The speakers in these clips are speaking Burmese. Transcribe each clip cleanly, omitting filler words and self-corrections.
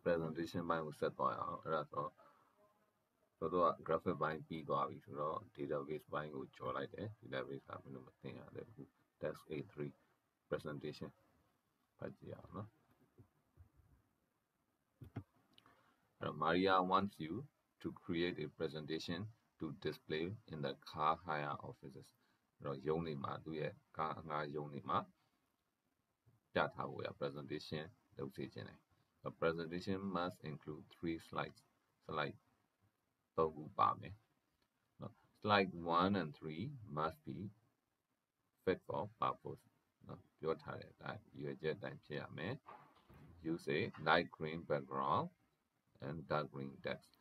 presentation ဘိုင်းကိုဆက်သွားရအောင်အဲ့ဒါဆိုတော့ graphic ဘိုင်းပြီးသွားပြီဆိုတော့ database ဘိုင်းကိုကြော်လိုက်တယ် database ကဘယ်လိုမသိရလဲအခု task A3 presentation ဖတ်ကြည့်အောင်နော်အဲ့တော့ Maria wants you to create a presentation to display in the car hire offices အဲ့တော့ရုံးနေမှာသူ့ရဲ့ကားငှားရုံးနေမှာပြထားဖို့ရ presentation လုပ်စေချင်တယ် The presentation must include 3 slides slide 3ခုပါမယ်နော် slide 1 and 3 must be fit for purpose နော်ပြောထားတဲ့အတိုင်းရွယ်ချက်အတိုင်းဖြစ်ရမယ် Use a light green background and dark green text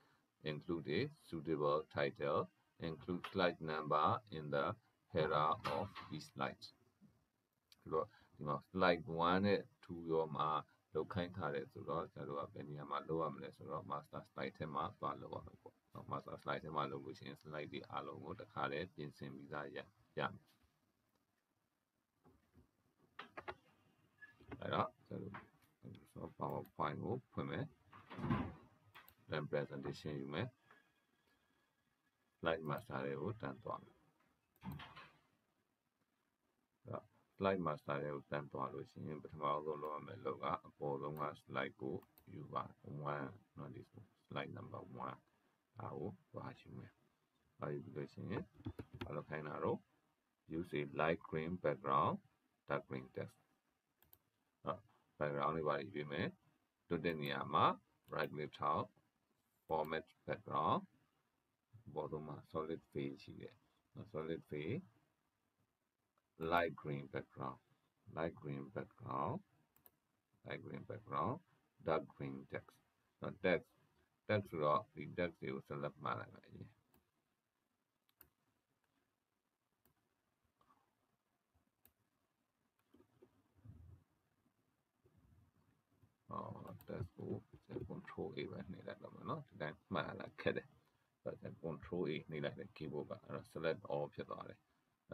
include a suitable title include slide number in the header of each slide ဆိုတော့ဒီမှာ slide 1နဲ့2ရောမှာလောက်ခိုင်းထားတယ်ဆိုတော့ကျွန်တော်တို့ကဘယ်နေရာမှာလောက်ရမလဲဆိုတော့ master slide ထဲမှာသွားလောက်ရမယ်ပေါ့နော် master slide ထဲမှာလောက်လို့ရှိရင် slide တွေအားလုံးကိုတစ်ခါတည်းပြင်ဆင်ပြီးသားရမယ်အဲ့တော့ကျွန်တော် PowerPoint ကိုဖွင့်မယ် then presentation ယူမယ် slide master တွေကိုတန်းသွားမယ်slide master တွေကိုတန်းသွားလို့ရှိရင်ပထမဆုံးလုပ်ရမယ်လို့ကအပေါ်ဆုံးက slide ကိုယူပါ1နော်ဒီ slide number 1ဒါကိုသွားယူမယ်သွားယူပြီးလို့ရှိရင်ဘာလို့ခိုင်းတာတော့ use a light green background dark green text background တွေပါရွေးမယ်တွတ်တဲ့နေရာမှာ right click ထောက် format background ဘောတော့မှာ solid face ရှိတယ် solid face light green background dark green text တော့ text ဆိုတော့ဒီ text တွေကို select မှာလိုက်မယ်text ကို control A ပဲနှိပ်လိုက်တော့မယ်နော်ဒီတိုင်းမှတ်လာခဲ့တယ်ဆိုတော့ control A နှိပ်လိုက်တယ် keyboard ကအဲ့တော့ select all ဖြစ်သွားတယ်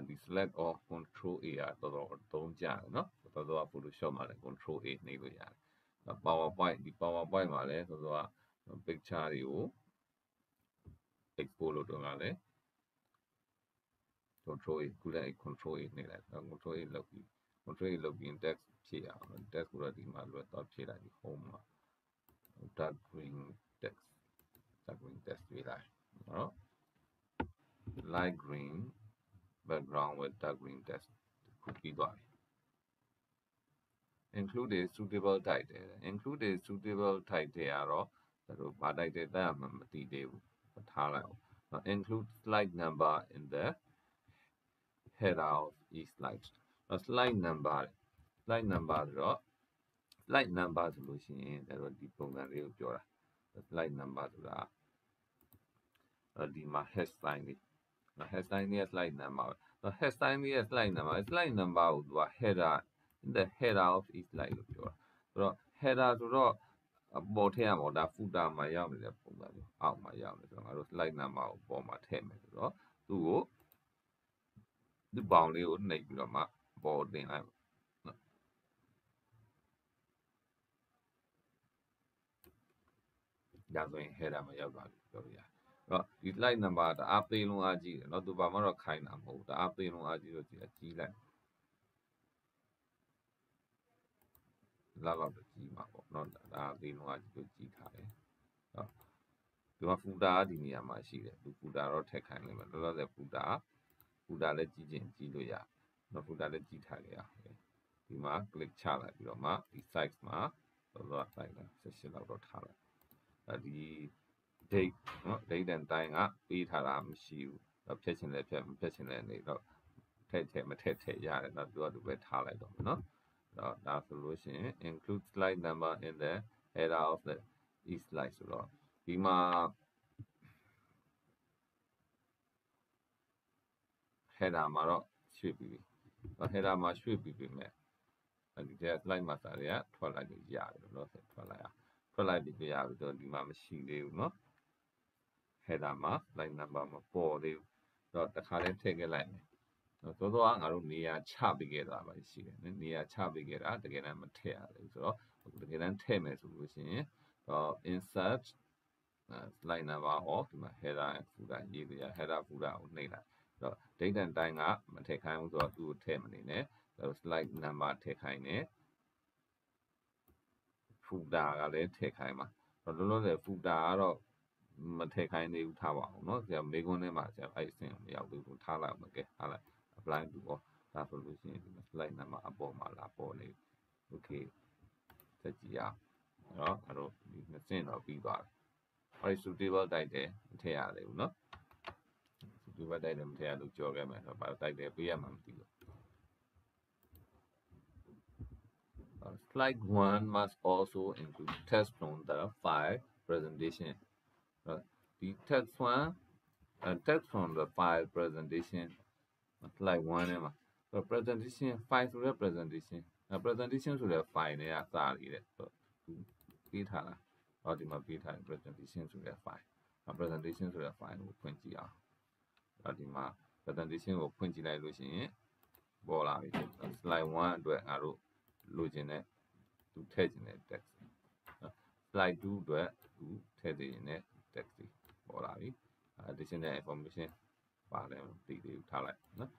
ဒီ select all control A ကတော်တော်သုံးကြတယ်နော်တော်တော် Photoshop မှာလည်း control A နှိပ်လို့ရတယ် PowerPoint ဒီ PowerPoint မှာလည်းတော်တော် picture တွေကို export လုပ်တော့ကလည်း control A ခုလည်း control A နှိပ်လိုက် control A လုပ်ပြီး text ဖြည့်အောင် text ကိုတော့ဒီမှာလွယ်တော့ဖြည့်လိုက်ဒီ home မှာ dark green text ရေးလိုက်နော် light green background with dark green text ခုပြီးသွားပြီ include a suitable title ကတော့တို့ဘာ title တက်ရမှမသိသေးဘူးထားလိုက်အောင် include slide number in the header of each slide slide number ဆိုတော့ slide number ဆိုလို့ရှိရင်တို့ဒီပုံစံလေးကိုပြောတာ slide number ဆိုတာဒီမှာ headline လေး headline ရဲ့ slide number headline ရဲ့ slide number ကိုသူက header in the header of each slide လို့ပြောတာဆိုတော့ header ဆိုတော့ပေါ်ထည့်ရမှာဒါ footer မှာရောက်နေတဲ့ပုံစံမျိုးအောက်မှာရောက်နေဆိုတော့ငါတို့ slide number ကိုပေါ်မှာထည့်မယ်ဆိုတော့သူ့ကိုဒီဘောင်လေးကိုနှိပ်ပြီးတော့မှပေါ်တင်လိုက်ဒါဆိုရင် header မှာရောက်သွားပြီပြောလို့ရတယ်အဲ့တော့ဒီ slide number တအားသေးလုံးအားကြီးတယ်เนาะသူဘာမှတော့ခိုင်းတာမဟုတ်ဘူးတအားသေးလုံးအားကြီးလို့ကြီးလိုက်လောက်ကြီးမှာပေါ့เนาะဒါသေးလုံးအားကြီးလို့ကြီးထားတယ်เนาะဒီမှာ footer ဒီနေရာမှာရှိတယ်ဒီ footer တော့ထည့်ခိုင်းလိုက်မယ်လောလောဆယ် footer လည်းကြီးချင်းကြီးလို့ရတယ်เนาะ footer လည်းကြီးထားခဲ့ရဒီမှာ click ချလိုက်ပြီးတော့မှဒီ size မှာလောလောဆယ် 18 လောက်တော့ထားလိုက်ဒီ date เนาะ date and time ကပေးထားတာမရှိဘူးဖြတ်ချင်လည်းဖြတ်မဖြတ်ချင်လည်းနေတော့ထည့်မထည့်ရတယ်တော့သူကသူပဲထားလိုက်တော့เนาะဒါဆိုလို့ရှိရင် include slide number in the header of the each slide ဆိုတော့ဒီမှာ header မှာတော့ရွှေ့ပြီးပြီ header မှာရွှေ့ပြီးပြီမဲ့ဒီတဲ့ slide master တွေကထွက်လိုက်လို့ရတယ်လို့တော့ထွက်လိုက်ပြီးရပြီတော့ဒီမှာမရှိသေးဘူးเนาะ header မှာ slide number မပေါ်သေးဘူးတော့တခါလေးထည့်ခဲ့လိုက်မယ် သောသောကငါတို့နေရာချပေးခဲ့တာပါရှိတယ်နေရာချပေးခဲ့တာတကယ်တမ်းမထည့်ရဘူးဆိုတော့တကယ်တမ်းထည့်မယ်ဆိုလို့ရှိရင်insert slide number of ဒီမှာ header and footer ရေးပြရ header footer ကိုနှိပ်လိုက်အဲ့တော့ date and time ကမထည့်ခိုင်းဘူးဆိုတော့သူ့ကိုထည့်မနေနဲ့ slide number ထည့်ခိုင်းတယ် footer ကလည်းထည့်ခိုင်းပါလောလောဆယ် footer ကတော့မထည့်ခိုင်းသေးဘူးထားပါအောင်เนาะဆရာမေကွန်းထဲမှာဆရာအဲ့အဆင့်မရောက်သေးဘူးထားလိုက်အောင်ကဲထားလိုက် apply to ပေါ့ဒါဆိုလို့ရှိရင်ဒီ slide number အပေါ်မှာလာပေါ်နေ okay ဆက်ကြည့်ရအောင်เนาะအဲ့တော့ဒီနှစ်ဆင့်တော့ပြီးသွားပြီအဲ့ဒီ suitable တိုက်တယ်မထည့်ရသေးဘူးเนาะ suitable တိုက်တယ်မထည့်ရလို့ကြော်ခဲ့မယ်ဆိုတော့ဘာတိုက်တယ်ပေးရမှာမသိဘူးSlide 1 must also include text from the file presentation. The text from the file presentation. Slide 1 မှာ presentation file ဆိုတဲ့ presentation presentation ဆိုတဲ့ file နဲ့အစားရည်တဲ့ပေးထားတာဟောဒီမှာပေးထားတဲ့ presentation ဆိုတဲ့ file presentation ဆိုတဲ့ file ကိုဖွင့်ကြည့်အောင်ဒီမှာ presentation ကိုဖွင့်ကြည့်လိုက်လို့ရှိရင်ပေါ်လာပြီ slide 1အတွက်ငါတို့လိုချင်တဲ့သူထည့်ချင်တဲ့ text slide 2အတွက်သူထည့်သေးတဲ့ text ပေါ်လာပြီ additional information ပါတယ်မသိသေးဘူးထားလိုက်နော်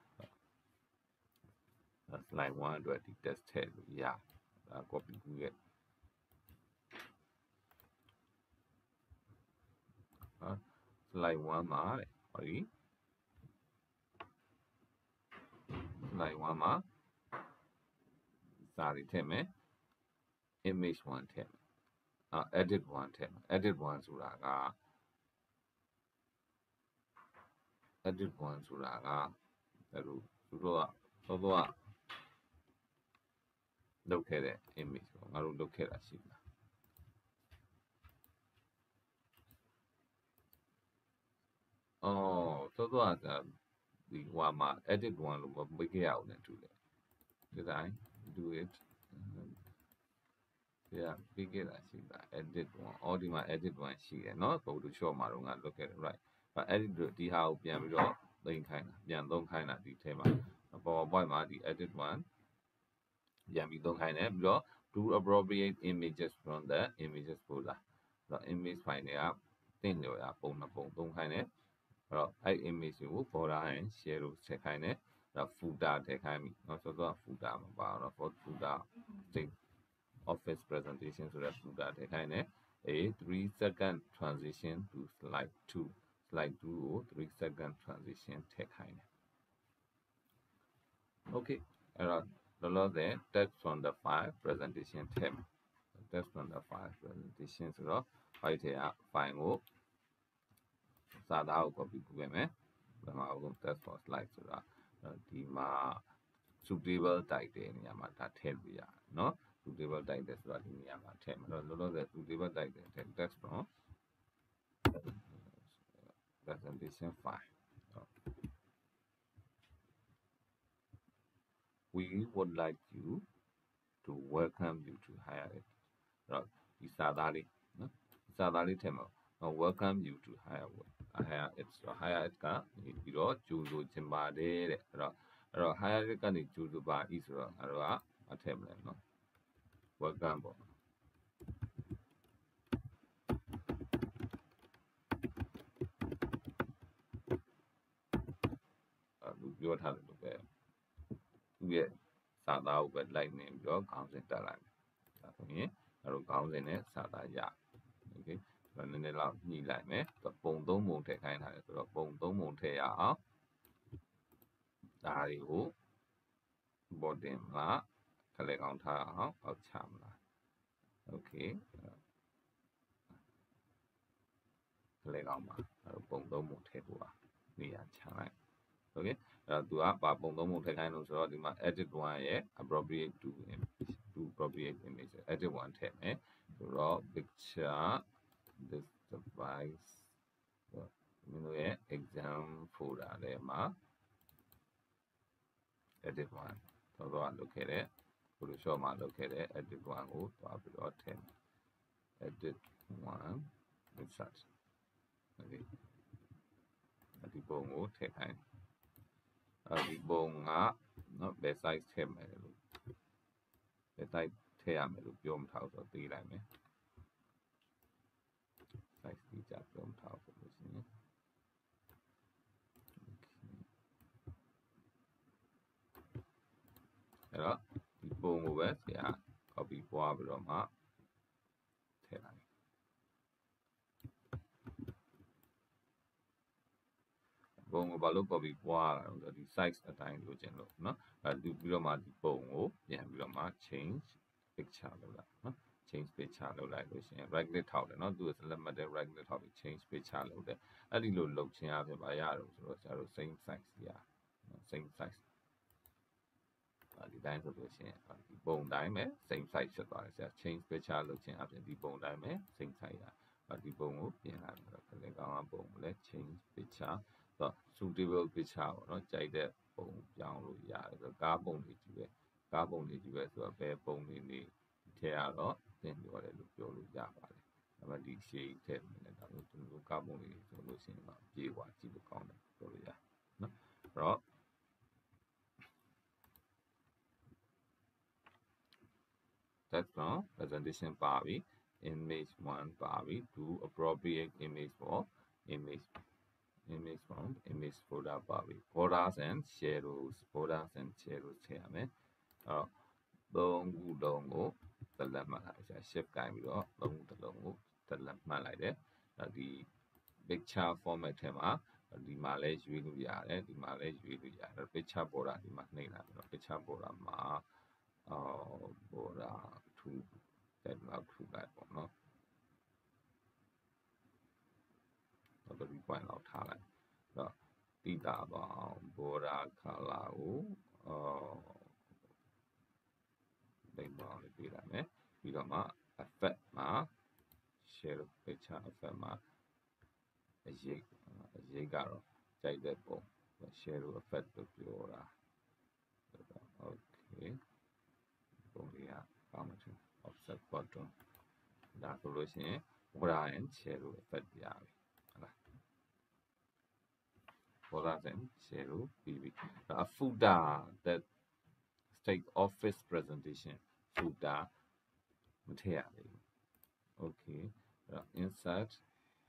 slide 1အတွက်ဒီ text ထည့်လို့ရဒါ copy ကူးရဲ့slide 1မှာတဲ့ဟောဒီ slide 1မှာစာရီထည့်မယ် image 1ထည့်မယ်edit 1ထည့်မယ် edit 1ဆိုတာက edit 1ဆိုတာကအဲ့လိုသူတို့ကလုပ်ခဲ့တဲ့ image ကိုငါတို့လုပ်ခဲ့တာရှိလားသောကဒီဟိုမှာ edit 1လို့မပေးခဲ့ရအောင်နဲ့တူတယ် did I do it yeah ပေးခဲ့တာရှိလား edit 1ဒီမှာ edit 1ရှိတယ်เนาะ Photoshop မှာတော့ငါလုပ်ခဲ့တယ် right edit ဒီဟာကိုပြန်ပြီးတော့သိမ်းခိုင်းတာပြန်သုံးခိုင်းတာဒီထဲမှာ PowerPoint မှာဒီ edit 1ပြန်ပြီးသုံးခိုင်းတယ်ပြီးတော့ do appropriate images from the images folder ဆိုတော့ image file တွေကသင့်လျော်ရာပုံနှစ်ပုံသုံးခိုင်းတယ်အဲ့တော့အဲ့ image ကို border and share လို့ဆက်ခိုင်းတယ်အဲ့တော့ footer ထည့်ခိုင်းပြီเนาะဆိုတော့ footer မှာပါတော့ footer office presentation ဆိုတဲ့ footer ထည့်ခိုင်းတယ်a 3-second transition to slide 2 slide 2ကို3-second transition ထည့်ခိုင်းတယ် okay အဲ့တော့လောလောဆယ် text from the file presentation ထည့်မယ် text from the file presentation ဆိုတော့ file ထဲက file ကိုစာသားကို copy လုပ်ခဲ့မယ်ပထမဆုံး text for slide ဆိုတာဒီမှာ suitable တိုက်တဲ့နေရာမှာဒါထည့်လို့ရတယ်เนาะ suitable တိုက်တဲ့ဆိုတာဒီနေရာမှာထည့်မယ်လောလောဆယ် suitable တိုက်တဲ့ text from presentation file we would like you to welcome you to higher ed အဲ့တော့ဒီစာသားလေးနော်ဒီစာသားလေးထည့်မှာ welcome you to higher ed ဆိုတော့ higher ed ကနေပြီးတော့ကြိုဆိုချင်ပါတယ်တဲ့အဲ့တော့ higher ed ကနေကြိုဆိုပါဤဆိုတော့ငါတို့ကအထည့်မလဲနော် welcome ပေါ့လူပြောထားတယ်လို့ပဲသူ့ရဲ့စာသားကိုပဲလိုက်နေပြီးတော့ခေါင်းစဉ်တက်လိုက်မယ်ဒါဆိုရင်အဲ့လိုခေါင်းစဉ်နဲ့စာသားရ okay ဆိုတော့နည်းနည်းလောက်ညှိလိုက်မယ်ပုံ၃ပုံထည့်ခိုင်းထားတယ်ဆိုတော့ပုံ၃ပုံထည့်ရအောင်ဒါတွေကို bottom မှာခက်လက်ကောင်းထားအောင်အောက်ချမလား okay ခက်လက်ကောင်းပါအဲ့တော့ပုံ၃ပုံထည့်ဖို့ပါနေရာချလိုက် okay အဲ့တော့သူကပါပုံ၃ပုံထည့်ခိုင်းလို့ဆိုတော့ဒီမှာ edit 1ရဲ့ appropriate to appropriate image edit 1ထည့်မယ်ဆိုတော့ picture this device မင်းတို့ရဲ့ exam folder ထဲမှာ edit 1တော့လုပ်ခဲ့တဲ့ Photoshop မှာလုပ်ခဲ့တဲ့ edit 1ကိုသွားပြီးတော့ထည့်မယ် edit 1 insert okay ဒီပုံကိုထည့်ခိုင်း ဒီပုံကနော်ဘယ် size ထည့်မယ်လို့ဘယ် size ထည့်ရမယ်လို့ပြောမထားဘူးဆိုတော့သိလိုက်မယ် size ဒီကြပြောမထားဘူးဆိုလို့ရှိရင်အဲ့တော့ဒီပုံကိုပဲဆရာ copy ပွားပြီးတော့မှထည့်လိုက်ပုံကိုဘာလို့ copy ပွားရလဲဒီ size အတိုင်းလိုချင်လို့နော်ပြီးတော့မှဒီပုံကိုပြန်ပြီးတော့မှ change picture လုပ်လိုက်နော် change picture လုပ်လိုက်လို့ရှိရင် right click ထောက်တယ်နော်သူက select မှတ်တယ် right click ထောက်ပြီး change picture လုပ်တယ်အဲ့ဒီလိုလုပ်ခြင်းအပြင်ဘာရတော့ဆိုတော့ဆရာတို့ same size ကြီးရ same size ဒီတိုင်းဆိုလို့ရှိရင်ဒီပုံတိုင်းပဲ same size ဖြစ်သွားတယ်ဆရာ change picture လုပ်ခြင်းအပြင်ဒီပုံတိုင်းပဲ same size ရဒီပုံကိုပြင်လိုက်တော့ဒီလေကောင်ကပုံကိုလည်း change picture ဆိုတော့ suitable picture ပေါ့နော်ကြိုက်တဲ့ပုံပြောင်းလို့ရတယ်ဆိုတော့ကားပုံတွေကြီးပဲကားပုံတွေကြီးပဲဆိုတော့ဘယ်ပုံတွေနေထဲကတော့သင်ပြောတယ်လို့ပြောလို့ရပါတယ်ဒါပေမဲ့ဒီ shade ထည့်နေတယ်ဒါလို့ကျွန်တော်ကားပုံတွေဆိုလို့ရှိရင်တော့ပြေးသွားကြည့်လို့ကောင်းတယ်ပြောလို့ရနော်အဲ့တော့ that's from presentation ပါပြီ image 1 ပါပြီ do appropriate image for image from image folder ပါပြီ borders and shadows ထည့်ရမယ်အဲ့တော့3ခုလုံးကိုselect မှတ်လိုက်ဆရာ shift ကိုင်ပြီးတော့3ခုတစ်လုံးကို select မှတ်လိုက်တယ်ဒီ picture format ထဲမှာဒီမှာလဲရွေးလို့ရတယ်ဒီမှာလဲရွေးလို့ရတယ် picture border ဒီမှာနှိပ်လိုက်ပြီးတော့ picture border မှာborder 2တက်လောက်ထူလိုက်ပေါ့နော်တော့ဒီ point လောက်ထားလိုက်တော့တိတာပါအောင် border color ကိုလိမ့်ပါလေးပေးလိုက်မယ်ပြီးတော့မှ effect မှာ shadow picture effect မှာအရေးကတော့ကြိုက်တဲ့ပုံ shadow effect လို့ပြောတာ okay ပုံလေးကကောင်းမှထင် offset button ဒါဆိုလို့ရှိရင် border and shadow effect ရပြီဟုတ်လား border and shadow ပြီးပြီ footer that state office presentation footer မထည့်ရသေးဘူး okay insert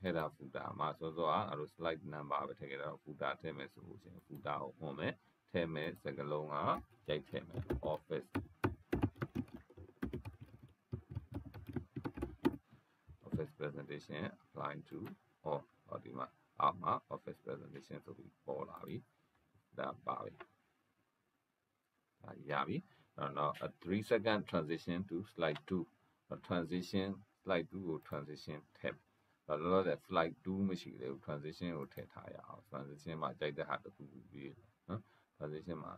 header footer မှာစောစောကအဲ့လို slide number ပဲထည့်ခဲ့တာ footer ထည့်မယ်ဆိုလို့ရှိရင် footer ကိုဟွန်မယ်ထည့်မယ်စကားလုံးကရိုက်ထည့်မယ် office presentation apply to all ဒီမှာအောက်မှာ office presentation ဆိုပြီးပေါ်လာပြီဒါပါပြီဒါရပြီနောက် a 3 second transition to slide 2 transition slide 2ကို transition ထည့်လောလောဆယ် slide 2မရှိသေးဘူး transition ကိုထည့်ထားရအောင် transition မှာကြိုက်တဲ့ဟာတစ်ခုပြီးနော် transition မှာ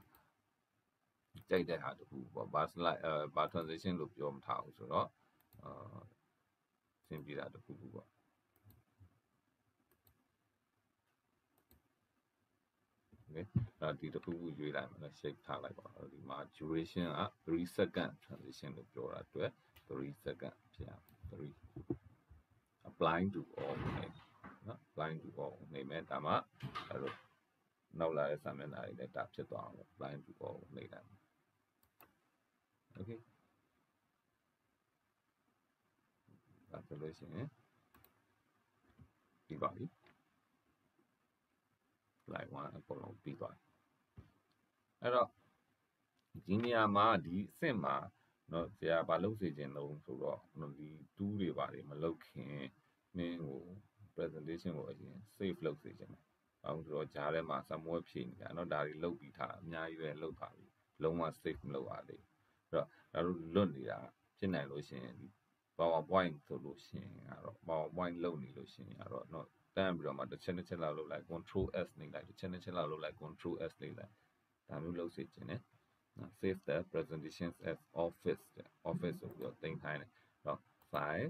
ကြိုက်တဲ့ဟာတစ်ခုပေါ့ဘာ slide ဘာ transition လို့ပြောမထားဘူးဆိုတော့သင်ပြတာတစ်ခုပေါ့ဒီတစ်ခုရွေးလိုက်မယ်နော် shape ထားလိုက်ပါဒီမှာ duration က3 second transition လို့ပြောတာအတွက်3 second ဖြစ်အောင်3 apply to all နော် apply to all နေမယ်ဒါမှအဲ့လိုနောက်လာတဲ့စာမျက်နှာတွေလည်းဒါဖြစ်သွားအောင် apply to all နေလိုက် okay ဒါဆိုလို့ရှိရင်ပြီးပါပြီ slide 1အကုန်လုံးပြီးသွားပြီအဲ့တော့ဒီနေရာမှာဒီအဆင့်မှာနော်ဆရာဘာလုပ်စေချင်လို့ဆိုတော့ဒီ2တွေပါတယ်မလုပ်ခင်မင်းကို presentation ကိုအရင် save လုပ်စေချင်တယ်။ဘာလို့ဆိုတော့ဂျားထဲမှာ somewhere ဖြည့်နေတာနော်ဒါတွေလုပ်ပြီးထားအများကြီးပဲလုပ်ပါပြီ။လုံးဝ save မလုပ်ရသေးဘူး။အဲ့တော့ဒါတို့လွတ်နေတာဖြစ်နိုင်လို့ရှိရင် PowerPoint ဆိုလို့ရှိရင်ကတော့ PowerPoint လုပ်နေလို့ရှိရင်ကတော့နော်တန်းပြီးတော့မှတစ်ချက်လောက်လုပ်လိုက် Control S နှိပ်လိုက်တစ်ချက်လောက်လုပ်လိုက် Control S နှိပ်လိုက်ဒါမျိုးလုပ်စေချင်တယ်။ save the presentations as office ဆိုပြီးတော့တင်ခိုင်းတယ်။တော့ file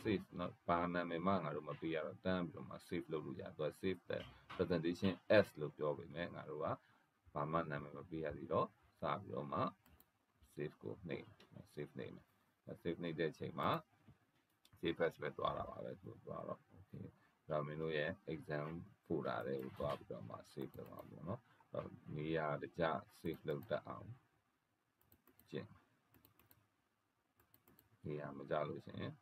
save နော်ဘာနာမည်မှငါတို့မပေးရတော့တန်းပြီးတော့မှ save လုပ်လို့ရတယ်။သူက save the presentation as လို့ပြောပေမဲ့ငါတို့ကဘာမှနာမည်မပေးရသေးတော့စပြီးတော့မှ save ကိုနှိပ် save နှိပ်မယ်။ save နှိပ်တဲ့အချိန်မှာ save as ပဲသွားတာပါပဲသူသွားတော့ okay ဒါမင်းတို့ရဲ့ exam folder တွေကိုသွားပြီးတော့မှ save လုပ်အောင်ပေါ့နော်နေရာတကျ save လုပ်တတ်အောင်ကျင့်နေရာမကြလို့ရှိရင်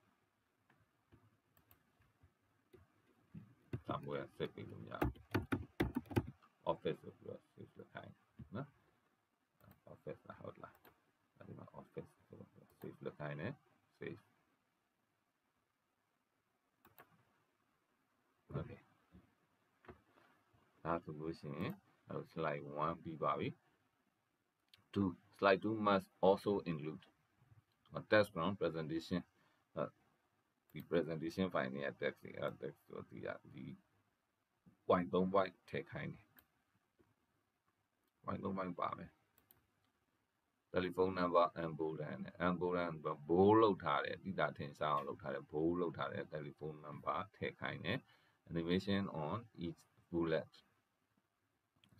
somewhere save ပေးလို့ရ office ဆိုပြီးတော့ save လုပ်ခိုင်းနော် office လားဟုတ်လားဒီမှာ office ဆိုတော့ save လုပ်ခိုင်းတယ် save okay ဒါဆိုလို့ရှိရင်slide 1ပြီးပါပြီ 2 slide 2 must also include a text from presentation ဒီ presentation file နဲ့ text တွေ text ဆိုဒီpoint 3 point ထည့်ခိုင်းတယ် point 3 point ပါမယ် telephone number and bold ဘိုးလောက်ထားတယ်တိတာထင်ရှားအောင်လောက်ထားတယ်ဘိုးလောက်ထားတယ် telephone number ထည့်ခိုင်းတယ် animation on each bullet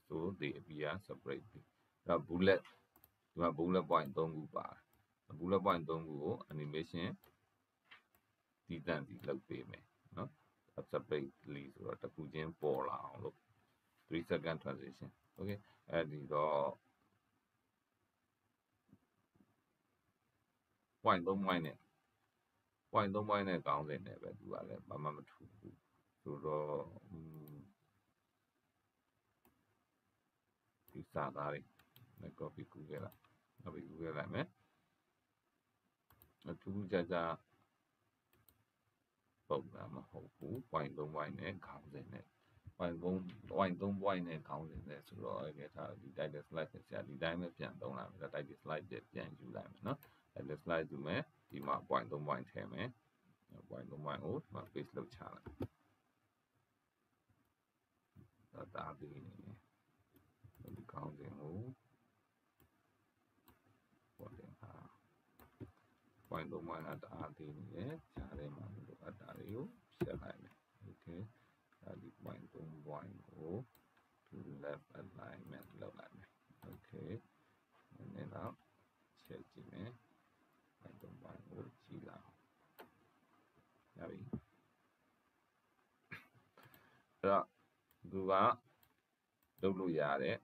so they appear separately ဒါ bullet ဒီမှာ bullet point 3 ခုပါတယ် bullet point 3 ခုကို animation တည်တံ့ပြီးလုပ်ပေးမယ်နော် separately ဆိုတော့တစ်ခုချင်းပေါ်လာအောင်လို့ 3 second transition okay အဲ့ဒီတော့ point 3 point နဲ့ point 3 point နဲ့ကောင်းစင်တယ်ပဲသူကလည်းဘာမှမထူဘူးဆိုတော့ဒီစာသားတွေနဲ့ copy ကူးခဲ့လိုက်မယ်အထူးခြားခြားပုံစံမဟုတ်ဘူး point 3 point နဲ့ခေါင်းစဉ်နဲ့ point 3 point နဲ့ခေါင်းစဉ်နဲ့ဆိုတော့အဲ့ဒါဒီ title slide ဆရာဒီတိုင်းပဲပြန်သုံးလာမယ် title slide ပြန်ယူလိုက်မယ်နော် title slide ယူမယ်ဒီမှာ point 3 point ထည့်မယ် point 3 point ကိုဒီမှာ paste လုပ်ချလိုက်ဒါပြီးနေတယ်ဒီခေါင်းစဉ်ကိုပေါ်တင်ထား point 3 point ကတအားသေးနေတယ်ကြားထဲမှာလိုအပ်တာတွေကိုဖြတ်လိုက်မယ် okay ဒါဒီ point 3 point ကို to left alignment လုပ်လိုက်မယ် okay နည်းနည်းတော့ချက်ကြည့်မယ် point 3 point ကိုကြည့်လာရပြီအဲ့တော့သူကလုပ်လို့ရတဲ့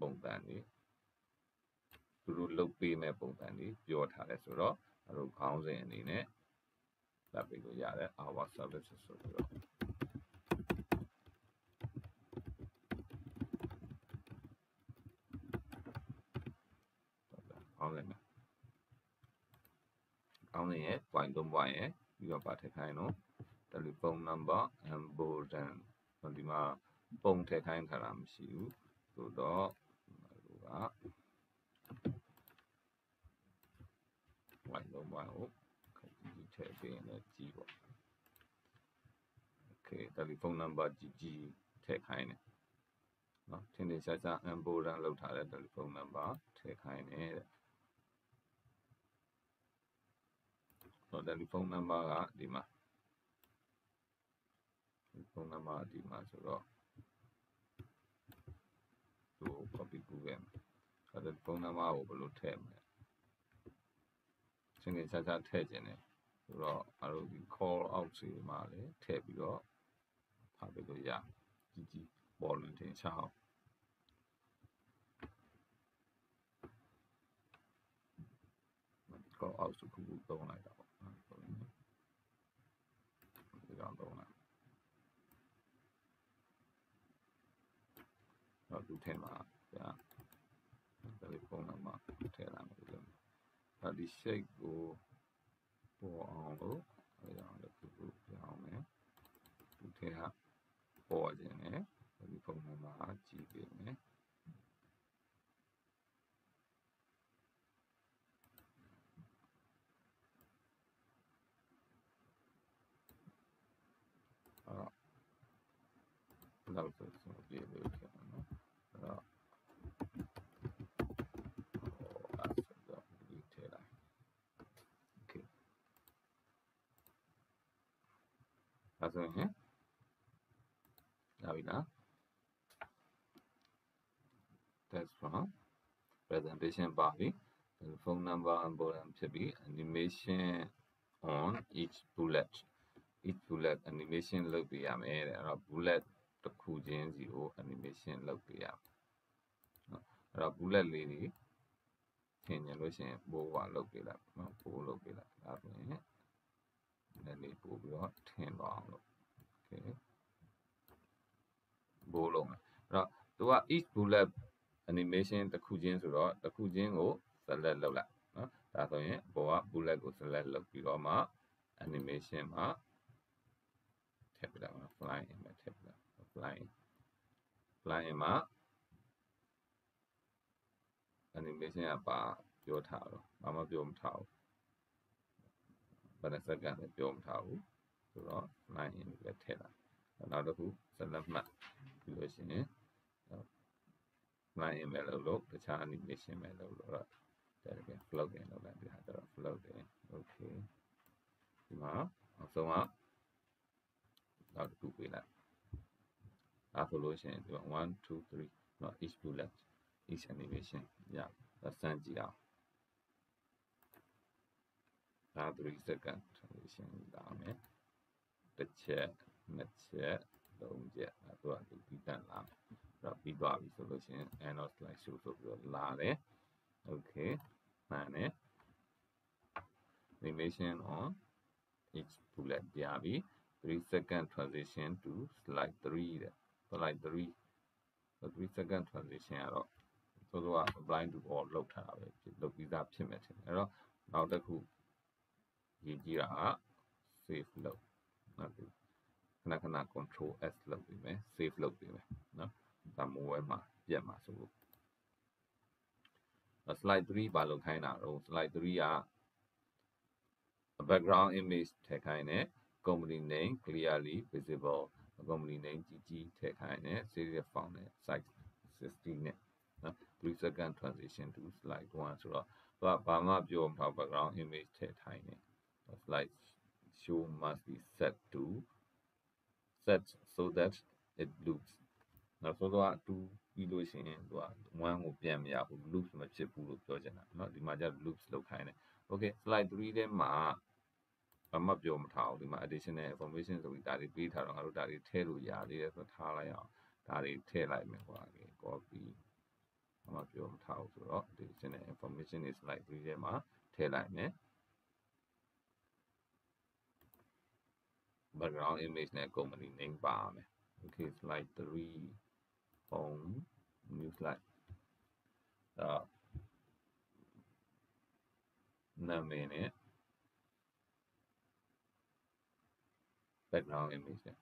ပုံစံတွေသူတို့လုပ်ပေးမဲ့ပုံစံတွေပြောထားတယ်ဆိုတော့အဲ့လိုခေါင်းစဉ်အနေနဲ့တပ်ပေးလို့ရတယ် our services ဆိုပြီးတော့ခေါင်းစဉ်ရဲ့ point 3 point ရဲ့ပြီးတော့ပါထည့်ခိုင်းတော့ telephone number and bold ဒီမှာပုံထည့်ခိုင်းထားတာမရှိဘူးဆိုတော့သူက point 3 point ကိုထည့်ပေးရင်လည်းကြီးပေါ့ okay telephone number ကြီးထည့်ခိုင်းတယ်နော်ထင်ထင်ရှားရှား important လောက်ထားတဲ့ telephone number ထည့်ခိုင်းတယ်တဲ့ဆိုတော့ telephone number ကဒီမှာ telephone number ဒီမှာဆိုတော့သူ copy ကူးခဲ့မယ်အဲ့ telephone number ကိုဘယ်လိုထည့်မလဲထင်ထင်ရှားရှားထည့်ခြင်းတယ်ဆိုတော့အားလုံးဒီ call out စီမှာလည်းထည့်ပြီးတော့ထားပေးလို့ရကြီးပေါ်လွင်ထင်ရှားအောင်call out ဆိုခုသုံးလိုက်တာပေါ့ဒီကောင်သုံးလိုက်တော့သူထဲမှာဗျာ telephone number ထည့်လာမယ်လို့ဒါဒီ shape ကိုပေါ်အောင်လို့အဲ့ဒါလည်းခုပြောင်းမယ်သူထဲကပေါ်ခြင်းနဲ့ telephone number ကြည့်ပေးမယ်လောက်ဆိုပြေလို့ဖြစ်မှာနော်အဲ့တော့ဒီထဲလိုက် okay ဒါဆိုရင်လာပြီလား text from presentation ပါပြီ phone number and bullet ဖြစ်ပြီ animation on each bullet each bullet animation လုပ်ပေးရမယ်တဲ့အဲ့တော့ bullet တစ်ခုချင်းစီကို animation လုပ်ပေးရမယ်နော်အဲ့တော့ bullet လေးတွေထင်ကြလို့ရှိရင်ပိုးပါလုပ်ပေးလိုက်နော်ပိုးလုပ်ပေးလိုက်ဒါဆိုရင်လည်းလေးပို့ပြီးတော့ထင်သွားအောင်လို့ okay ပို့လုပ်မယ်အဲ့တော့သူက each bullet animation တစ်ခုချင်းဆိုတော့တစ်ခုချင်းကို select လုပ်လိုက်နော်ဒါဆိုရင်ပေါ်က bullet ကို select လုပ်ပြီးတော့မှ animation မှာထည့်ပြလိုက်မှာ fly in မှာထည့်ပြလိုက် fly in မှာ animation ကပါပြောထားတော့ဘာမှပြောမထားဘူးဘယ်နှစက္ကန့်လဲပြောမထားဘူးဆိုတော့ fly in ပဲထည့်လိုက်နောက်တစ်ခု select မှတ်ပြီးလို့ရှိရင် fly in ပဲလို့တခြား animation ပဲလို့တော့ဒါက float တယ်လို့လည်းဒီဟာတော့ float တယ် okay ဒီမှာအဆုံးကနောက်တစ်ခုပေးလိုက်ဒါဆိုလို့ရှိရင်ဒီ1 2 3နော် each bullet each animation ရစမ်းကြည့်အောင်ဒါ3 second transition လာမယ်တစ်ချက်နှစ်ချက်သုံးချက်အဲ့တော့ဒီပြီးတန်လာမယ်အဲ့တော့ပြီးသွားပြီဆိုလို့ရှိရင် end of slide show ဆိုပြီးတော့လာတယ် okay မှန်တယ် animation on each bullet ပြပြီ3 second transition to slide 3တဲ့ slide 3 3 second transition ကတော့ဆိုတော့ blind to all လောက်ထားတာပဲလုပ်ပြီးသားဖြစ်မယ်ထင်တယ်အဲ့တော့နောက်တစ်ခုရေးကြည့်တာက save လုပ်နော်ခဏခဏ control s လုပ်ပြီးမယ် save လုပ်ပြီးမယ်နော်ဒါမိုးဝဲမှာပြတ်မှာဆိုလို့ slide 3ပါလို့ခိုင်းတာတော့ slide 3က background image ထည့်ခိုင်းတယ် company name clearly visible company name ကြီးထည့်ခိုင်းတယ် serial font နဲ့ size 60နဲ့နော်3 second transition to slide 1ဆိုတော့သူကဘာမှပြောမထား background image ထည့်ခိုင်းတယ် slide show must be set so that it loops နောက်ဆိုတော့2ပြီးလို့ရှိရင်သူက1ကိုပြန်မရဘူး loops မဖြစ်ဘူးလို့ပြောချင်တာเนาะဒီမှာကျ loops လောက်ခိုင်းတယ် okay slide 3ထဲမှာဘာမှပြောမထားဘူးဒီမှာ additional information ဆိုပြီးဒါတွေပေးထားတော့ငါတို့ဒါတွေထည့်လို့ရသေးတယ်ဆိုထားလိုက်အောင်ဒါတွေထည့်လိုက်မယ်ကွာ copy ဘာမှပြောမထားဘူးဆိုတော့ additional information တွေ slide 3ထဲမှာထည့်လိုက်မယ် background image နဲ့ company name ပါမယ် okay slide 3 home new slide နာမည်နဲ့ background image နဲ့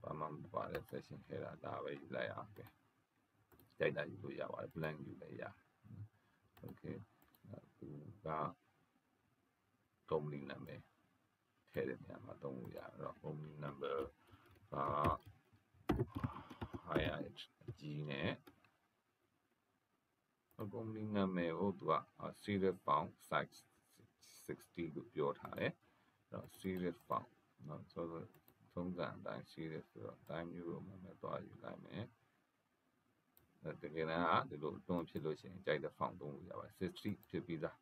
ဘာမှမပါတဲ့ session ထဲတာဒါပဲယူလိုက်အောင်ပဲကြိုက်တာယူလို့ရပါတယ် blank ယူလည်းရ okay သူက company နာမည်ထည့်တဲ့နေရာမှာသုံးလို့ရတော့ company number က higher အကြီးနဲ့ company နာမည်ကိုသူက serial font size 60လို့ပြောထားတယ်အဲ့တော့ serial font နော်ဆိုတော့သုံးစံအတိုင်း serial ဆိုတော့ time မျိုးလိုမှသွားယူလိုက်မယ်တကယ်တမ်းကဒီလိုတွန်းဖြစ်လို့ရှိရင်ကြိုက်တဲ့ font သုံးလို့ရပါတယ်60ဖြစ်ပြီးသား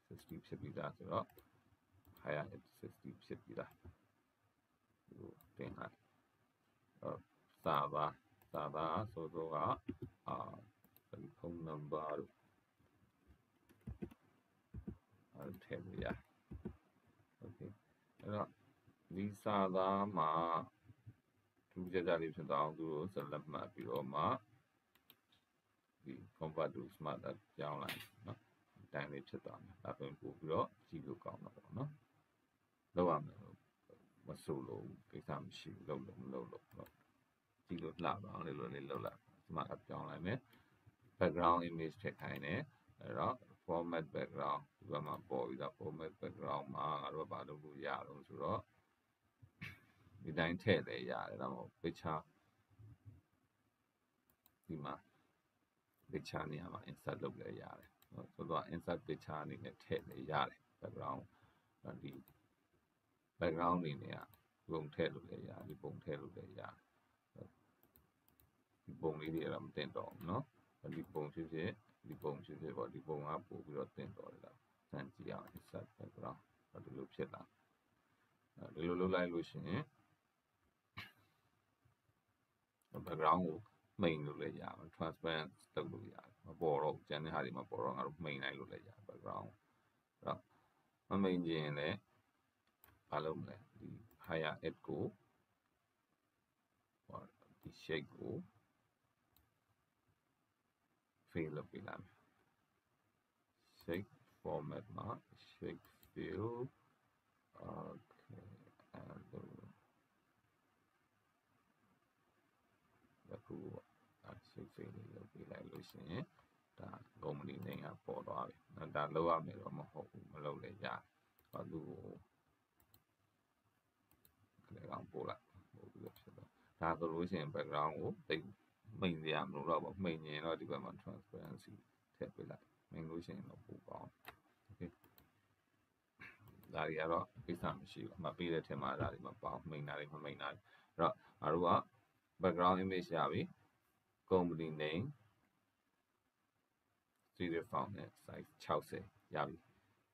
60ဖြစ်ပြီးသားဆိုတော့ higher 60ဖြစ်ပြီးသားဒီလိုတင်လိုက်စာပါဆိုတော့ဖုန်းနံပါတ်တို့အဲ့ထည့်လို့ရ okay အဲ့တော့ဒီစာသားမှာထူးခြားခြားလေးဖြစ်သွားအောင်သူတို့ select မှတ်ပြီးတော့မှဒီ convert to smart ပြောင်းလိုက်နော်အတိုင်းလေးဖြစ်သွားမယ်ဒါဆိုရင်ပို့ပြီးတော့ကြည့်လို့ကောင်းတော့ပေါ့နော်လောက်ရမယ်မဆိုးလို့ကိစ္စမရှိဘူးလောက်လို့မလုပ်လို့ကြည့်လို့လှပါအောင်လေးလောက်လိုက်ဒီမှာပြောင်းလိုက်မယ် background image ထည့်ခိုင်းတယ်အဲ့တော့ format background ဒီဘက်မှာပေါ်ပြီးတော့ format background မှာငါတို့ဘာလုပ်လို့ရအောင်ဆိုတော့ဒီတိုင်းထည့်လည်းရတယ်ဒါမှမဟုတ် picture ဒီမှာ picture နေရာမှာ insert လုပ်လည်းရတယ်ဆိုတော့ insert picture အနေနဲ့ထည့်လည်းရတယ် background ဒီ background အနေနဲ့ပုံထည့်လို့လည်းရတယ်ဒီပုံထည့်လို့လည်းရတယ်ဒီပုံလေးတွေတော့မတင်တော့ဘူးเนาะဒီပုံဖြစ်ဖြစ်ဒီပုံဖြစ်ဖြစ်ပေါ့ဒီပုံကပို့ပြီးတော့တင်တော့တယ်လားစမ်းကြည့်အောင် insert background ဒီလိုဖြစ်လာ ဒီလိုလုပ်လိုက်လို့ရှိရင် background ကိုမှိန်လို့လည်းရမယ် transparent လုပ်လို့ရတယ်မပေါ်တော့ကျန်တဲ့ဟာတွေမပေါ်တော့ငါတို့မှိန်လိုက်လို့လည်းရ background အဲ့တော့မမှိန်ခြင်းလည်းမလုပ်မလဲဒီ higher edge ကိုဒီ shape ကို fill လုပ်ပေးလိုက်မယ် shape format မှာ shape fill okay and အခု shape fill လေးလုပ်ပေးလိုက်လို့ရှိရင်ဒါ company name ကပေါ်သွားပြီ။ဒါလောက်ရမယ်တော့မဟုတ်ဘူးမလုပ်လည်းရတယ်။ဘာလို့လဲကောင်ပို့လိုက်ပို့ပြီးတော့ဖြစ်တော့ဒါဆိုလို့ရှိရင် background ကိုတိတ်မိန်စရာမလိုတော့ဘူးမိန်ရင်တော့ဒီဘက်မှာ transparency ထည့်ပေးလိုက်မိန်လို့ရှိရင်တော့ပို့ကောင်း။ Okay ဒါတွေကတော့ကိစ္စမရှိဘူး။အမှပေးတဲ့ထင်မှာဒါတွေမပေါမိန်တာတွေမမိန်တာတွေအဲ့တော့ငါတို့က background image ရပြီ company name serial font နဲ့ size 60ရပြီ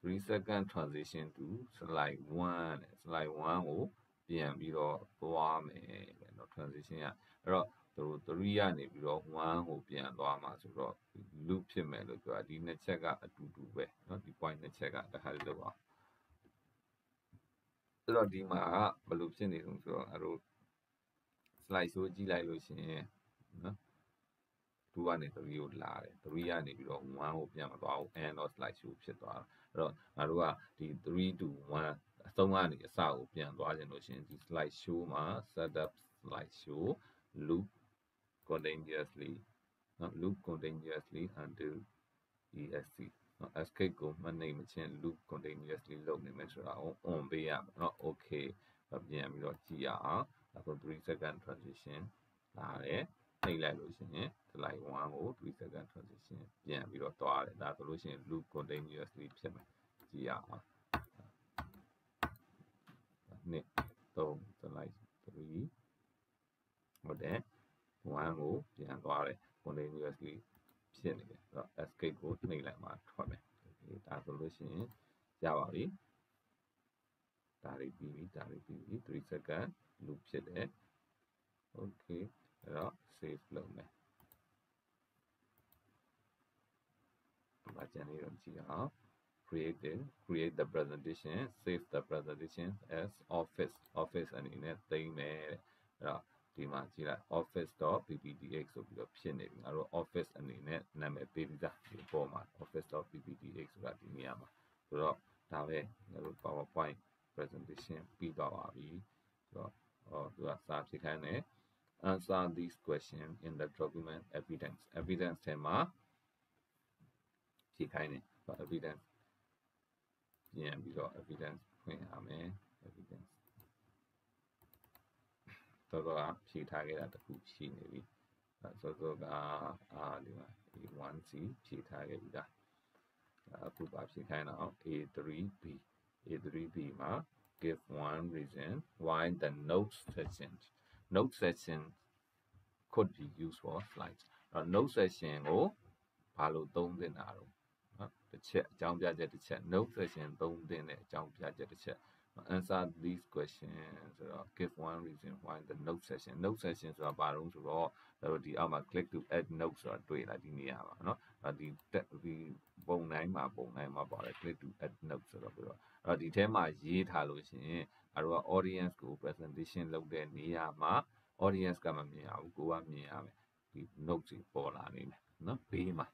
3 second transition to slide 1နဲ့ slide 1ကိုပြန်ပြီးတော့သွားမယ်တဲ့เนาะ transition ကအဲ့တော့သူတို့3ကနေပြီးတော့1ကိုပြန်သွားမှာဆိုတော့ loop ဖြစ်မယ်လို့ပြောတာဒီနှစ်ချက်ကအတူတူပဲเนาะဒီ point နှစ်ချက်ကတစ်ခါလေးလောက်အောင်အဲ့တော့ဒီမှာကဘယ်လိုဖြစ်နေလဲဆိုတော့အဲ့တို့ slide show ကြည့်လိုက်လို့ရှိရင်เนาะ2ကနေ3ကိုလာတယ်3ကနေပြီးတော့1ကိုပြန်မသွားဘူး end of slide show ဖြစ်သွားတာအဲ့တော့ငါတို့ကဒီ3 to 1အဆုံးကနေအစကိုပြန်သွားခြင်းလို့ရှိရင်ဒီ slide show မှာ setup slide show loop continuously နော် loop continuously until esc နော် escape ကိုမနှိမ့်မချင်း loop continuously လုပ်နေမယ်ဆိုတာကို on ပေးရမယ်နော် okay ပြန်ပြီးတော့ကြည့်ရအောင်အခု3 second transition လာတယ်နှိပ်လိုက်လို့ရှိရင် slide 1ကို3 second transition ပြန်ပြီးတော့သွားတယ်ဒါဆိုလို့ရှိရင် loop continuously ဖြစ်မယ်ကြည့်ရအောင်နှစ်3 slide 3ဟုတ်တယ်1ကိုပြန်သွားတယ် continuously ဖြစ်နေတယ်အဲ့တော့ escape ကိုနှိပ်လိုက်မှထွက်မယ်ဒါဆိုလို့ရှိရင်ရပါပြီဒါတွေပြီးပြီ3 second loop ဖြစ်တယ် okay အဲ့တော့ save လုပ်မယ်ဘာကြံနေတော့ကြည့်အောင် create the presentation save the presentation as office အနေနဲ့သိမ်းမယ်တဲ့အဲ့တော့ဒီမှာကြည့်လိုက် office.pptx ဆိုပြီးတော့ဖြစ်နေပြီငါတို့ office အနေနဲ့နာမည်ပေးပြီးသားဒီပေါ်မှာ office.pptx ဆိုတာဒီနေရာမှာဆိုတော့ဒါပဲငါတို့ PowerPoint presentation ပြီးသွားပါပြီဆိုတော့သူကစာဖြည့်ခိုင်းတယ် answer these questions in the document evidence ထဲမှာဖြည့်ခိုင်းတယ် evidence ပြန်ပြီးတော့ evidence ဖွင့်ရမယ် evidence တော့ဖြည့်ထားခဲ့တာတခုရှိနေပြီဆိုတော့ဒီမှာ A1C ဖြည့်ထားခဲ့ပြီလားအခုပါဖြည့်ခိုင်းတော့ A3B မှာ give one reason why the note section could be used for slides note section ကိုဘာလို့သုံးသင့်တာတော့တစ်ချက်အကြောင်းပြချက်တစ်ချက် note section သုံးသင့်တဲ့အကြောင်းပြချက်တစ်ချက် answer these questions ဆိုတော့ give one reason why the note section ဆိုတာဘာလို့ဆိုတော့တို့ဒီအောက်မှာ click to add note ဆိုတာတွေ့လာဒီနေရာမှာเนาะဒီပုံတိုင်းမှာပါတယ် click to add note ဆိုတော့ပြီးတော့အဲ့ဒီထဲမှာရေးထားလို့ရှိရင်အဲ့တော့ audience ကို presentation လုပ်တဲ့နေရာမှာ audience ကမမြင်ရဘူးကိုကမြင်ရမယ်ဒီ note တွေပေါ်လာနေမယ်เนาะဘေးမှာ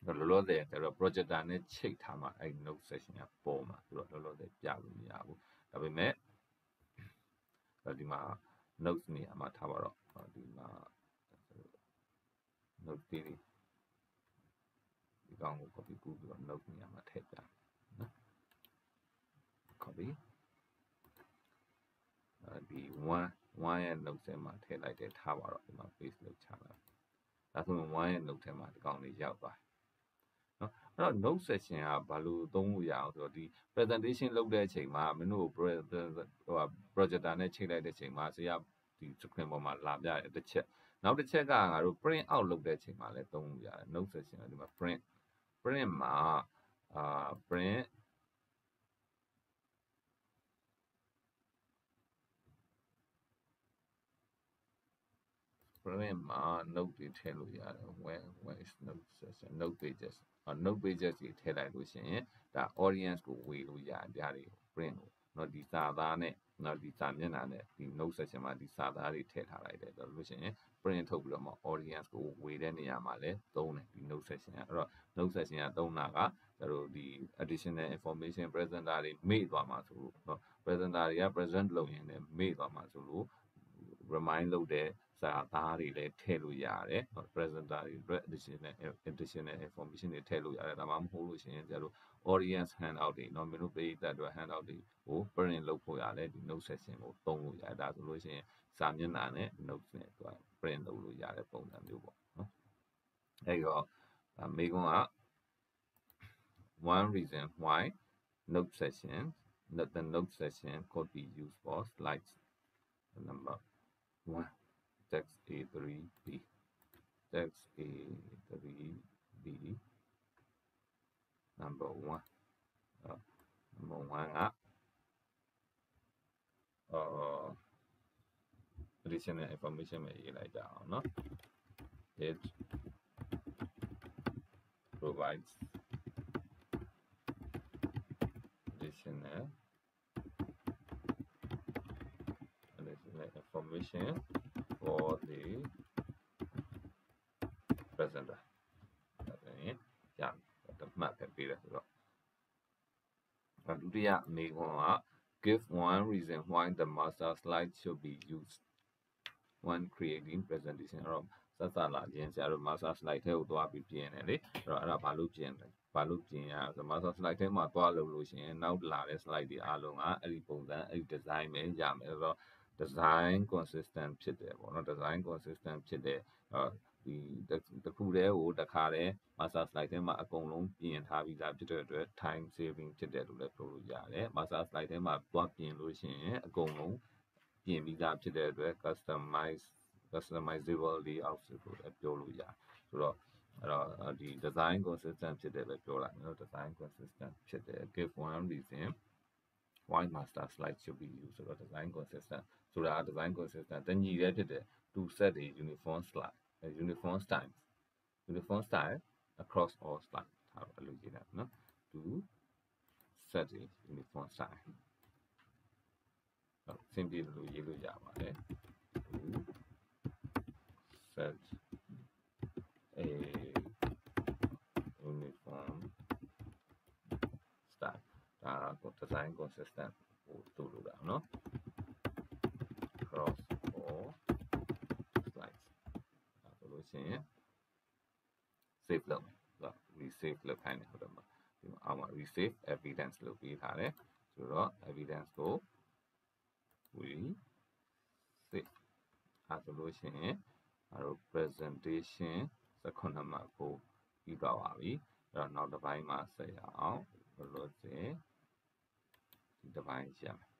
လောလောဆယ်ကျွန်တော် projector နဲ့ချိတ်ထားမှအဲ့ note section ကပေါ်မှာဆိုတော့လောလောဆယ်ပြလို့မရဘူးဒါပေမဲ့ဒီမှာ notes နေရာမှာထားပါတော့ဒီမှာ note တွေဒီကောင်ကို copy ကူးပြီးတော့ note နေရာမှာထည့်ပြနော် copy ဒီ1ရဲ့ note ထဲမှာထည့်လိုက်တယ်ထားပါတော့ဒီမှာ paste လုပ်ချလိုက်ဒါဆိုရင်1ရဲ့ note ထဲမှာဒီကောင်လေးရောက်သွားနော်အဲ့တော့ note section ကဘာလို့သုံးလို့ရအောင်ဆိုတော့ဒီ presentation လုပ်တဲ့အချိန်မှာမင်းတို့ projector နဲ့ချိန်လိုက်တဲ့အချိန်မှာဆရာဒီ screen ပေါ်မှာလာပြတယ်တစ်ချက်နောက်တစ်ချက်ကငါတို့ print out လုပ်တဲ့အချိန်မှာလည်းသုံးလို့ရတယ် note section ကဒီမှာ print မှာprint print မှာ note တွေထည့်လို့ရတယ် where is note section note pages note pages တွေထည့်လိုက်လို့ရှိရင်ဒါ audience ကိုဝေလို့ရတယ်ဒါတွေ print ကိုเนาะဒီစာသားနဲ့เนาะဒီစာမျက်နှာနဲ့ဒီ note section မှာဒီစာသားတွေထည့်ထားလိုက်တယ်ဆိုလို့ရှိရင် print ထုတ်ပြီးတော့မှ audience ကိုဝေတဲ့နေရာမှာလည်းသုံးတယ်ဒီ note section ကအဲ့တော့ note section ကသုံးတာကကျွန်တော်တို့ဒီ additional information presenter တွေမေ့သွားမှာဆိုလို့เนาะ presenter တွေက present လုပ်ရင်လည်းမေ့သွားမှာဆိုလို့ remind လုပ်တဲ့စာသားတွေလည်းထည့်လို့ရတယ် presenter တွေ additional information တွေထည့်လို့ရတယ်ဒါမှမဟုတ်လို့ရှိရင်ကျတော့ audience handout တွေเนาะမင်းတို့ပရိသတ်အတွက် handout တွေကို print လုပ်ဖို့ရတယ်ဒီ note section ကိုသုံးလို့ရတယ်ဒါဆိုလို့ရှိရင်စာမျက်နှာနဲ့ notes နဲ့သူက print လုပ်လို့ရတဲ့ပုံစံမျိုးပေါ့เนาะအဲ့တော့မိကုံးက one reason why note section the note section could be used for slides number 1 text A3B text A3B number 1 number 1ကadditional information ပဲရေးလိုက်ကြအောင်เนาะ it provides additional information for the presenter ဒါဆိုရင်ရတမှတ်ပဲပေးတယ်ဆိုတော့ဒုတိယအမေခွန်းက give one reason why the master slide should be used when creating presentation အဲ့တော့ဆက်စလာခြင်းဆရာတို့ master slide ထဲကိုသွားပြီးပြင်တယ်လေအဲ့တော့အဲ့ဒါဘာလို့ပြင်လဲဘာလို့ပြင်ရဆို master slide ထဲမှာသွားလို့လို့ရှိရင်နောက်လာတဲ့ slide တွေအားလုံးကအဲ့ဒီပုံစံအဲ့ဒီ design ပဲရမယ်ဆိုတော့ design consistent ဖြစ်တယ်ပေါ့နော် design consistent ဖြစ်တယ်ဒီတစ်ခုတည်းကိုတစ်ခါတည်း master slide ထဲမှာအကုန်လုံးပြင်ထားပြီးသားဖြစ်တဲ့အတွက် time saving ဖြစ်တယ်လို့လည်းပြောလို့ရတယ် master slide ထဲမှာသွားပြင်လို့ရှိရင်အကုန်လုံးပြင်ပြီးသားဖြစ်တဲ့အတွက် customizable layout ဆိုလည်းပြောလို့ရတယ်ဆိုတော့အဲ့တော့ဒီ design consistent ဖြစ်တယ်ပဲပြောလိုက်မယ်နော် design consistent ဖြစ်တယ် give one reason why master slide should be used ဆိုတော့ design consistent ဆိုတာ design consistent တညီရဲဖြစ်တယ် to set a uniform slide uniform style across all slide ထားတော့လို့ရေးတာနော် to set a uniform style ဆင်ပြေလို့ရေးလို့ရပါတယ် to set a uniform style ဒါက design consistent ကိုတူလို့တာเนาะ across all slides ဒါဆိုလို့ရှိရင် save လုပ်မယ်ဆိုတော့ resave လုပ်ခိုင်းတယ်ဟုတ်တယ်မလားဒီမှာအောက်မှာ resave evidence လုပ်ပေးထားတယ်ဆိုတော့ evidence ကို resave ဒါဆိုလို့ရှိရင်အဲ့တော့ presentation 19မှာကိုပြီးသွားပါပြီအဲ့တော့နောက်တစ်ပိုင်းမှာဆက်ရအောင်ဘယ်လိုလဲဒီတစ်ပိုင်းရမယ်